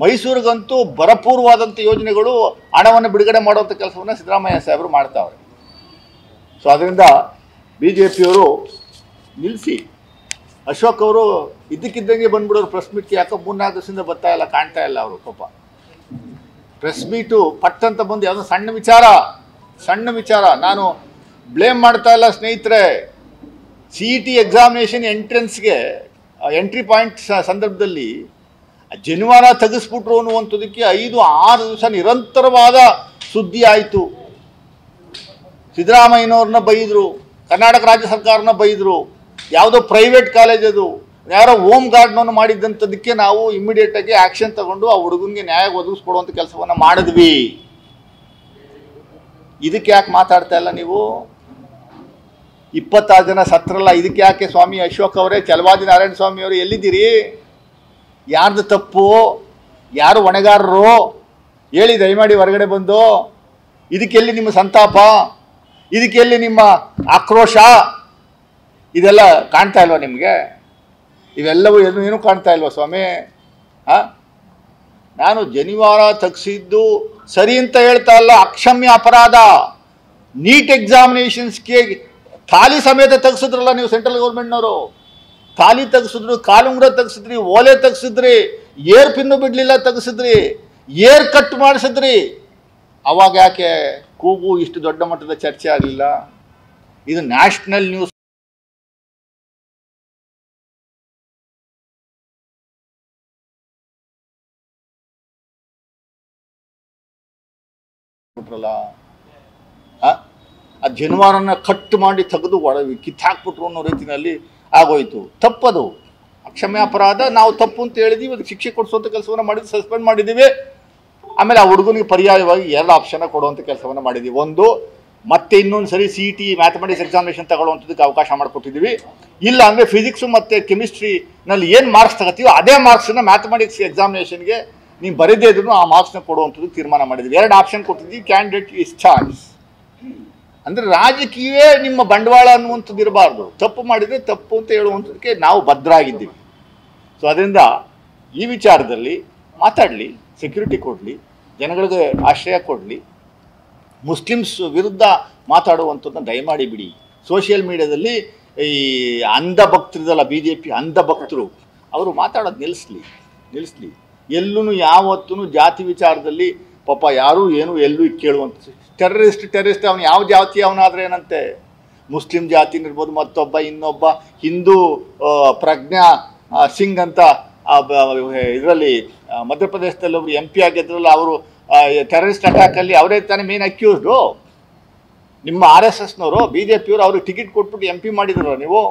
ಮೈಸೂರಿಗಂತೂ ಭರಪೂರ್ವವಾದಂಥ ಯೋಜನೆಗಳು ಹಣವನ್ನು ಬಿಡುಗಡೆ ಮಾಡುವಂಥ ಕೆಲಸವನ್ನು ಸಿದ್ದರಾಮಯ್ಯ ಸಾಹೇಬರು ಮಾಡ್ತಾವ್ರೆ. ಸೊ ಅದರಿಂದ BJPಯವರು ನಿಲ್ಲಿಸಿ. ಅಶೋಕ್ ಅವರು ಇದ್ದಕ್ಕಿದ್ದಂಗೆ ಬಂದ್ಬಿಡೋರು ಪ್ರೆಸ್ ಮೀಟ್ಗೆ. ಯಾಕೋ 3-4 ದಿವಸದಿಂದ ಬರ್ತಾ ಇಲ್ಲ, ಕಾಣ್ತಾ ಇಲ್ಲ ಅವರು. ಪಾಪ ಪ್ರೆಸ್ ಮೀಟು ಪಟ್ಟಂತ ಬಂದು ಯಾವುದೋ ಸಣ್ಣ ವಿಚಾರ ನಾನು ಬ್ಲೇಮ್ ಮಾಡ್ತಾ ಇಲ್ಲ ಸ್ನೇಹಿತರೆ. CET ಎಕ್ಸಾಮಿನೇಷನ್ ಎಂಟ್ರೆನ್ಸ್ಗೆ ಎಂಟ್ರಿ ಪಾಯಿಂಟ್ ಸಂದರ್ಭದಲ್ಲಿ ಜನಿವಾರ ತೆಗೆಸ್ಬಿಟ್ರು ಅನ್ನುವಂಥದ್ದಕ್ಕೆ 5-6 ದಿವಸ ನಿರಂತರವಾದ ಸುದ್ದಿ ಆಯಿತು. ಸಿದ್ದರಾಮಯ್ಯನವ್ರನ್ನ ಬೈದರು, ಕರ್ನಾಟಕ ರಾಜ್ಯ ಸರ್ಕಾರನ ಬೈದರು. ಯಾವುದೋ ಪ್ರೈವೇಟ್ ಕಾಲೇಜ್ ಅದು, ಯಾರೋ ಹೋಮ್ ಗಾರ್ಡ್ನನ್ನು ಮಾಡಿದ್ದಂಥದ್ದಕ್ಕೆ ನಾವು ಇಮ್ಮಿಡಿಯೇಟಾಗಿ ಆ್ಯಕ್ಷನ್ ತಗೊಂಡು ಆ ಹುಡುಗನಿಗೆ ನ್ಯಾಯ ಒದಗಿಸ್ಕೊಡುವಂಥ ಕೆಲಸವನ್ನು ಮಾಡಿದ್ವಿ. ಇದಕ್ಕೆ ಯಾಕೆ ಮಾತಾಡ್ತಾ ಇಲ್ಲ ನೀವು? 26 ಜನ ಸತ್ರಲ್ಲ, ಇದಕ್ಕೆ ಯಾಕೆ ಸ್ವಾಮಿ ಅಶೋಕ್ ಅವರೇ, ಚಲವಾದಿ ನಾರಾಯಣ ಸ್ವಾಮಿ ಅವರು ಎಲ್ಲಿದ್ದೀರಿ? ಯಾರ್ದು ತಪ್ಪು, ಯಾರು ಹೊಣೆಗಾರರು ಹೇಳಿ ದಯಮಾಡಿ ಹೊರಗಡೆ ಬಂದು. ಇದಕ್ಕೆಲ್ಲಿ ನಿಮ್ಮ ಸಂತಾಪ, ಇದಕ್ಕೆಲ್ಲಿ ನಿಮ್ಮ ಆಕ್ರೋಶ? ಇದೆಲ್ಲ ಕಾಣ್ತಾ ಇಲ್ವಾ ನಿಮಗೆ? ಇವೆಲ್ಲವೂ ಏನೂ ಕಾಣ್ತಾ ಇಲ್ವಾ ಸ್ವಾಮಿ? ನಾನು ಜನಿವಾರ ತೆಗೆಸಿದ್ದು ಸರಿ ಅಂತ ಹೇಳ್ತಾ ಇಲ್ಲ, ಅಕ್ಷಮ್ಯ ಅಪರಾಧ. ನೀಟ್ ಎಕ್ಸಾಮಿನೇಷನ್ಸ್ಗೆ ಥಾಲಿ ಸಮೇತ ತೆಗೆಸಿದ್ರಲ್ಲ ನೀವು, ಸೆಂಟ್ರಲ್ ಗೌರ್ಮೆಂಟ್ನವರು. ಥಾಲಿ ತೆಗೆಸಿದ್ರು, ಕಾಲುಂಗ್ರ ತೆಗೆಸಿದ್ರಿ, ಓಲೆ ತೆಗೆಸಿದ್ರಿ, ಏರ್ ಪಿನ್ನು ಬಿಡಲಿಲ್ಲ ತೆಗೆಸಿದ್ರಿ, ಏರ್ ಕಟ್ ಮಾಡಿಸಿದ್ರಿ. ಅವಾಗ ಯಾಕೆ ಕೂಗು ಇಷ್ಟು ದೊಡ್ಡ ಮಟ್ಟದ ಚರ್ಚೆ ಆಗಲಿಲ್ಲ? ಇದು ನ್ಯಾಷನಲ್ ನ್ಯೂಸ್. ಆ ಜನಿವಾರನ ಕಟ್ ಮಾಡಿ ತೆಗೆದು ಕಿತ್ತಾಕ್ಬಿಟ್ರು ಅನ್ನೋ ರೀತಿಯಲ್ಲಿ ಆಗೋಯ್ತು. ತಪ್ಪದು, ಅಕ್ಷಮ್ಯ ಅಪರಾಧ. ನಾವು ತಪ್ಪು ಅಂತ ಹೇಳಿದೀವಿ, ಅದಕ್ಕೆ ಶಿಕ್ಷೆ ಕೊಡಿಸುವಂಥ ಕೆಲಸವನ್ನು ಮಾಡಿದ್ವಿ, ಸಸ್ಪೆಂಡ್ ಮಾಡಿದ್ದೀವಿ. ಆಮೇಲೆ ಆ ಹುಡುಗನಿಗೆ ಪರ್ಯಾಯವಾಗಿ 2 ಆಪ್ಷನ್ ಕೊಡುವಂಥ ಕೆಲಸವನ್ನು ಮಾಡಿದ್ದೀವಿ. ಒಂದು, ಮತ್ತೆ ಇನ್ನೊಂದು ಸರಿ CET ಮ್ಯಾಥಮೆಟಿಕ್ಸ್ ಎಕ್ಸಾಮಿನೇಷನ್ ತಗೊಳ್ಳುವಂಥದ್ದಕ್ಕೆ ಅವಕಾಶ ಮಾಡಿಕೊಟ್ಟಿದ್ದೀವಿ. ಇಲ್ಲ ಅಂದರೆ ಫಿಸಿಕ್ಸು ಮತ್ತು ಕೆಮಿಸ್ಟ್ರಿನಲ್ಲಿ ಏನು ಮಾರ್ಕ್ಸ್ ತಗೋತೀವೋ ಅದೇ ಮಾರ್ಕ್ಸನ್ನು ಮ್ಯಾಥಮೆಟಿಕ್ಸ್ ಎಕ್ಸಾಮಿನೇಷನ್ಗೆ ನೀವು ಬರೀದೇ ಇದ್ರೂ ಆ ಮಾರ್ಕ್ಸ್ನ ಕೊಡುವಂಥದ್ದು ತೀರ್ಮಾನ ಮಾಡಿದ್ವಿ. 2 ಆಪ್ಷನ್ ಕೊಟ್ಟಿದ್ದೀವಿ. Candidate is choice. ಅಂದರೆ ರಾಜಕೀಯವೇ ನಿಮ್ಮ ಬಂಡವಾಳ ಅನ್ನುವಂಥದ್ದು ಇರಬಾರ್ದು. ತಪ್ಪು ಮಾಡಿದರೆ ತಪ್ಪು ಅಂತ ಹೇಳುವಂಥದ್ದಕ್ಕೆ ನಾವು ಭದ್ರಾಗಿದ್ದೀವಿ. ಸೊ ಅದರಿಂದ ಈ ವಿಚಾರದಲ್ಲಿ ಮಾತಾಡಲಿ, ಸೆಕ್ಯೂರಿಟಿ ಕೊಡಲಿ, ಜನಗಳಿಗೆ ಆಶ್ರಯ ಕೊಡಲಿ. ಮುಸ್ಲಿಮ್ಸ್ ವಿರುದ್ಧ ಮಾತಾಡುವಂಥದ್ದನ್ನ ದಯಮಾಡಿ ಬಿಡಿ. ಸೋಷಿಯಲ್ ಮೀಡಿಯಾದಲ್ಲಿ ಈ ಅಂಧ ಭಕ್ತರಿದಲ್ಲ, BJP ಅಂಧ ಭಕ್ತರು, ಅವರು ಮಾತಾಡೋದು ನಿಲ್ಲಿಸ್ಲಿ. ಎಲ್ಲೂ ಯಾವತ್ತೂ ಜಾತಿ ವಿಚಾರದಲ್ಲಿ ಪಾಪ ಯಾರೂ ಏನು ಎಲ್ಲೂ ಕೇಳುವಂಥ ಟೆರರಿಸ್ಟ್ ಅವನು ಯಾವ ಜಾತಿ ಅವನಾದ್ರೆ ಏನಂತೆ? ಮುಸ್ಲಿಂ ಜಾತಿನ ಇರ್ಬೋದು, ಮತ್ತೊಬ್ಬ ಇನ್ನೊಬ್ಬ ಹಿಂದೂ ಪ್ರಜ್ಞಾ ಸಿಂಗ್ ಅಂತ ಇದರಲ್ಲಿ ಮಧ್ಯಪ್ರದೇಶದಲ್ಲಿ ಒಬ್ರು MP ಆಗಿದ್ರಲ್ಲ, ಅವರು ಟೆರರಿಸ್ಟ್ ಅಟ್ಯಾಕಲ್ಲಿ ಅವರೇ ತಾನೇ ಮೇನ್ ಅಕ್ಯೂಸ್ಡು. ನಿಮ್ಮ RSSನವರು BJPಯವರು ಅವ್ರಿಗೆ ಟಿಕೆಟ್ ಕೊಟ್ಬಿಟ್ಟು MP ಮಾಡಿದ್ರು ನೀವು.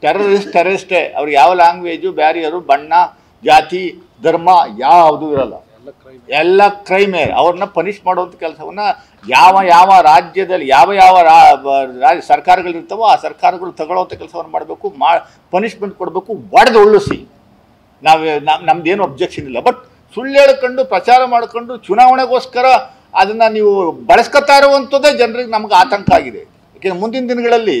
ಟೆರರಿಸ್ಟೇ. ಅವ್ರಿಗೆ ಯಾವ ಲ್ಯಾಂಗ್ವೇಜು, ಬ್ಯಾರಿಯರು, ಬಣ್ಣ, ಜಾತಿ, ಧರ್ಮ ಯಾವುದೂ ಇರಲ್ಲ, ಎಲ್ಲ ಕ್ರೈಮೇ. ಅವ್ರನ್ನ ಪನಿಷ್ ಮಾಡುವಂಥ ಕೆಲಸವನ್ನು ಯಾವ ರಾಜ್ಯದಲ್ಲಿ ಯಾವ ಸರ್ಕಾರಗಳಿರ್ತಾವೋ ಆ ಸರ್ಕಾರಗಳು ತಗೊಳ್ಳುವಂಥ ಕೆಲಸವನ್ನು ಮಾಡಬೇಕು, ಪನಿಷ್ಮೆಂಟ್ ಕೊಡಬೇಕು, ಒಡೆದು ಉಳಿಸಿ. ನಮ್ದೇನು ಅಬ್ಜೆಕ್ಷನ್ ಇಲ್ಲ. ಬಟ್ ಸುಳ್ಳು ಹೇಳ್ಕೊಂಡು ಪ್ರಚಾರ ಮಾಡ್ಕೊಂಡು ಚುನಾವಣೆಗೋಸ್ಕರ ಅದನ್ನು ನೀವು ಬಳಸ್ಕೊತಾ ಇರುವಂಥದ್ದೇ ಜನರಿಗೆ ನಮ್ಗೆ ಆತಂಕ ಆಗಿದೆ. ಯಾಕೆಂದರೆ ಮುಂದಿನ ದಿನಗಳಲ್ಲಿ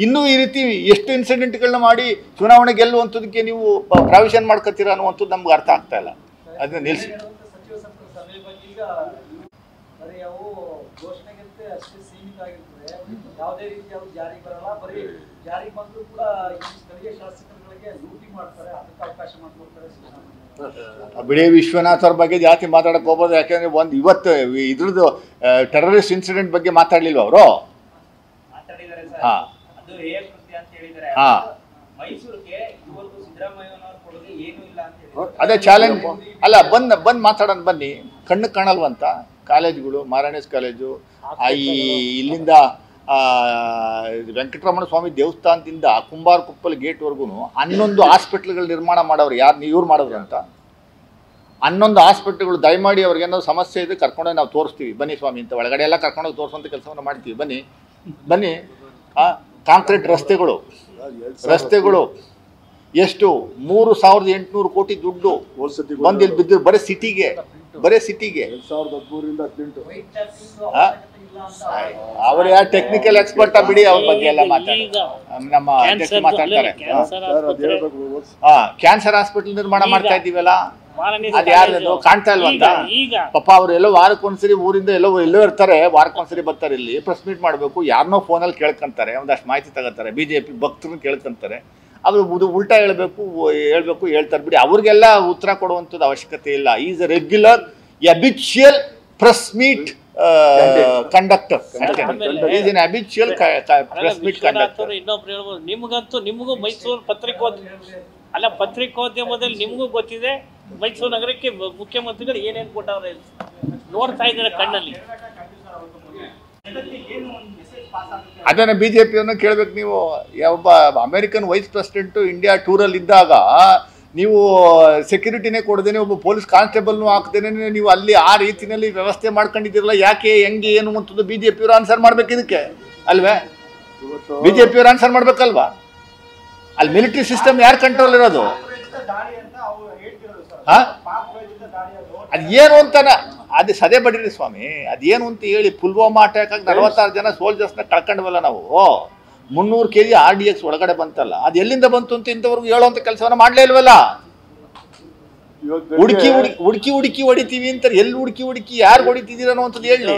ಇನ್ನೂ ಈ ರೀತಿ ಎಷ್ಟು ಇನ್ಸಿಡೆಂಟ್ಗಳನ್ನ ಮಾಡಿ ಚುನಾವಣೆ ಗೆಲ್ಲುವಂಥದ್ದಕ್ಕೆ ನೀವು ಪ್ರಾವಿಷನ್ ಮಾಡ್ಕೊತೀರ ಅನ್ನುವಂಥದ್ದು ನಮ್ಗೆ ಅರ್ಥ ಆಗ್ತಾ ಇಲ್ಲ. ಅದನ್ನ ನಿಲ್ಲಿಸಿ. ಬಿಡಿ, ವಿಶ್ವನಾಥ್ ಅವ್ರ ಬಗ್ಗೆ ಜಾಸ್ತಿ ಮಾತಾಡಕ್ಕೆ ಹೋಗ್ಬೋದು. ಯಾಕೆಂದ್ರೆ ಇವತ್ತು ಇದ್ರದ್ದು ಟೆರರಿಸ್ಟ್ ಇನ್ಸಿಡೆಂಟ್ ಬಗ್ಗೆ ಮಾತಾಡ್ಲಿಲ್ವ ಅವರು? ಅದೇ ಚಾಲೆಂಜ್ ಅಲ್ಲ. ಬಂದ್ ಮಾತಾಡೋಣ ಬನ್ನಿ. ಕಣ್ಣು ಕಾಣಲ್ವಂತ ಕಾಲೇಜುಗಳು, ಮಾರಾಣಿಸ್ ಕಾಲೇಜು, ಇಲ್ಲಿಂದ ವೆಂಕಟರಮಣ ಸ್ವಾಮಿ ದೇವಸ್ಥಾನದಿಂದ ಕುಂಬಾರಕೊಪ್ಪಲ್ ಗೇಟ್ವರೆಗೂ 11 ಹಾಸ್ಪಿಟ್ಲ್ಗಳು ನಿರ್ಮಾಣ ಮಾಡೋರು ಯಾರು? ಇವ್ರು ಮಾಡಿದ್ರು ಅಂತ 11 ಹಾಸ್ಪಿಟ್ಲ್ಗಳು. ದಯಮಾಡಿ ಅವ್ರಿಗೇನಾದ್ರು ಸಮಸ್ಯೆ ಇದೆ ಕರ್ಕೊಂಡೋಗಿ ನಾವು ತೋರಿಸ್ತೀವಿ, ಬನ್ನಿ ಸ್ವಾಮಿ ಅಂತ. ಒಳಗಡೆ ಎಲ್ಲ ಕರ್ಕೊಂಡೋಗಿ ತೋರಿಸುವಂಥ ಕೆಲಸವನ್ನು ಮಾಡ್ತೀವಿ, ಬನ್ನಿ. ಕಾಂಕ್ರೀಟ್ ರಸ್ತೆಗಳು ಎಷ್ಟು 3800 ಕೋಟಿ ದುಡ್ಡು ಬಂದಿಲ್ಲಿ ಬಿದ್ದು ಬರೀ ಸಿಟಿಗೆ. 2013 ಅವರು ಯಾರು ಟೆಕ್ನಿಕಲ್ ಎಕ್ಸ್ಪರ್ಟ್ ಬಿಡಿ, ಅವ್ರ ಬಗ್ಗೆ ಎಲ್ಲ ನಮ್ಮ ಅಧ್ಯಕ್ಷ ಮಾತಾಡ್ತಾರೆ. ಕ್ಯಾನ್ಸರ್ ಹಾಸ್ಪಿಟಲ್ ನಿರ್ಮಾಣ ಮಾಡ್ತಾ ಇದ್ದೀವಲ್ಲ, ಅದು ಯಾರು ಕಾಣ್ತಾ ಇಲ್ವಂತ ಪಾಪ ಅವ್ರು ಎಲ್ಲೋ ವಾರಕ್ಕೊಂದ್ಸರಿ ಊರಿಂದ ಎಲ್ಲೋ ಇರ್ತಾರೆ, ವಾರಕ್ಕೊಂದ್ಸರಿ ಬರ್ತಾರೆ, ಇಲ್ಲಿ ಪ್ರೆಸ್ ಮೀಟ್ ಮಾಡಬೇಕು, ಯಾರನ್ನೋ ಫೋನಲ್ಲಿ ಕೇಳ್ಕೊಂತಾರೆ, ಒಂದಷ್ಟು ಮಾಹಿತಿ ತಗೋತಾರೆ, BJP ಭಕ್ತರನ್ನ ಕೇಳ್ಕೊಂತಾರೆ, ಅವರು ಉಲ್ಟಾ ಹೇಳ್ಬೇಕು ಹೇಳ್ತಾರೆ ಬಿಡಿ, ಅವ್ರಿಗೆಲ್ಲ ಉತ್ತರ ಕೊಡುವಂಥದ್ದು ಅವಶ್ಯಕತೆ ಇಲ್ಲ. Is a regular habitual press meet conductor. He's an habitual press meet conductor. ಇನ್ನೊಬ್ರು ಹೇಳ್ಬೋದು, ನಿಮಗೂ ಮೈಸೂರು ಪತ್ರಿಕೋದ್ಯಮದಲ್ಲಿ ನಿಮಗೂ ಗೊತ್ತಿದೆ ಮೈಸೂರು ನಗರಕ್ಕೆ ಮುಖ್ಯಮಂತ್ರಿಗಳು ಏನೇನು ಕೊಟ್ಟವ್ರೆ ನೋಡ್ತಾ ಇದ್ದಾರೆ ಕಣ್ಣಲ್ಲಿ. ಅದನ್ನ BJPಯನ್ನು ಕೇಳ್ಬೇಕು ನೀವು. ಒಬ್ಬ ಅಮೆರಿಕನ್ ವೈಸ್ ಪ್ರೆಸಿಡೆಂಟ್ ಇಂಡಿಯಾ ಟೂರಲ್ಲಿ ಇದ್ದಾಗ ನೀವು ಸೆಕ್ಯೂರಿಟಿನೇ ಕೊಡದೇನೆ ಒಬ್ಬ ಪೊಲೀಸ್ ಕಾನ್ಸ್ಟೇಬಲ್ನು ಹಾಕ್ದೇನೆ ನೀವು ಅಲ್ಲಿ ಆ ರೀತಿಯಲ್ಲಿ ವ್ಯವಸ್ಥೆ ಮಾಡ್ಕೊಂಡಿದ್ದೀರಲ್ಲ, ಯಾಕೆ ಹೆಂಗೆ ಏನು ಅಂತದ್ದು BJPಯವರು ಆನ್ಸರ್ ಮಾಡ್ಬೇಕು ಇದಕ್ಕೆ ಅಲ್ವೇ? BJPಯವರು ಆನ್ಸರ್ ಮಾಡ್ಬೇಕಲ್ವಾ? ಅಲ್ಲಿ ಮಿಲಿಟರಿ ಸಿಸ್ಟಮ್ ಯಾರು ಕಂಟ್ರೋಲ್ ಇರೋದು? ಅದೇನು ಅಂತಾನ ಅದು ಸದೆ ಬಡಿರಿ ಸ್ವಾಮಿ, ಅದೇನು ಅಂತ ಹೇಳಿ ಪುಲ್ವಾಮಾ ಅಟ್ಯಾಕ್ ಆಗಿ 46 ಜನ ಸೋಲ್ಜರ್ಸ್ನ ಕಳ್ಕೊಂಡ್ವಲ್ಲ ನಾವು. 300 kg RDX ಒಳಗಡೆ ಬಂತಲ್ಲ, ಅದು ಎಲ್ಲಿಂದ ಬಂತು ಅಂತ ಇಂಥವ್ರಿಗೆ ಹೇಳುವಂಥ ಕೆಲಸವನ್ನ ಮಾಡಲೇ ಇಲ್ವಲ್ಲ. ಹುಡುಕಿ ಹೊಡಿತೀವಿ ಅಂತಾರೆ, ಎಲ್ಲಿ ಹುಡುಕಿ ಯಾರು ಹೊಡಿತಿದ್ದೀರ ಅನ್ನೋ ಅಂತದ್ದು ಹೇಳಿ.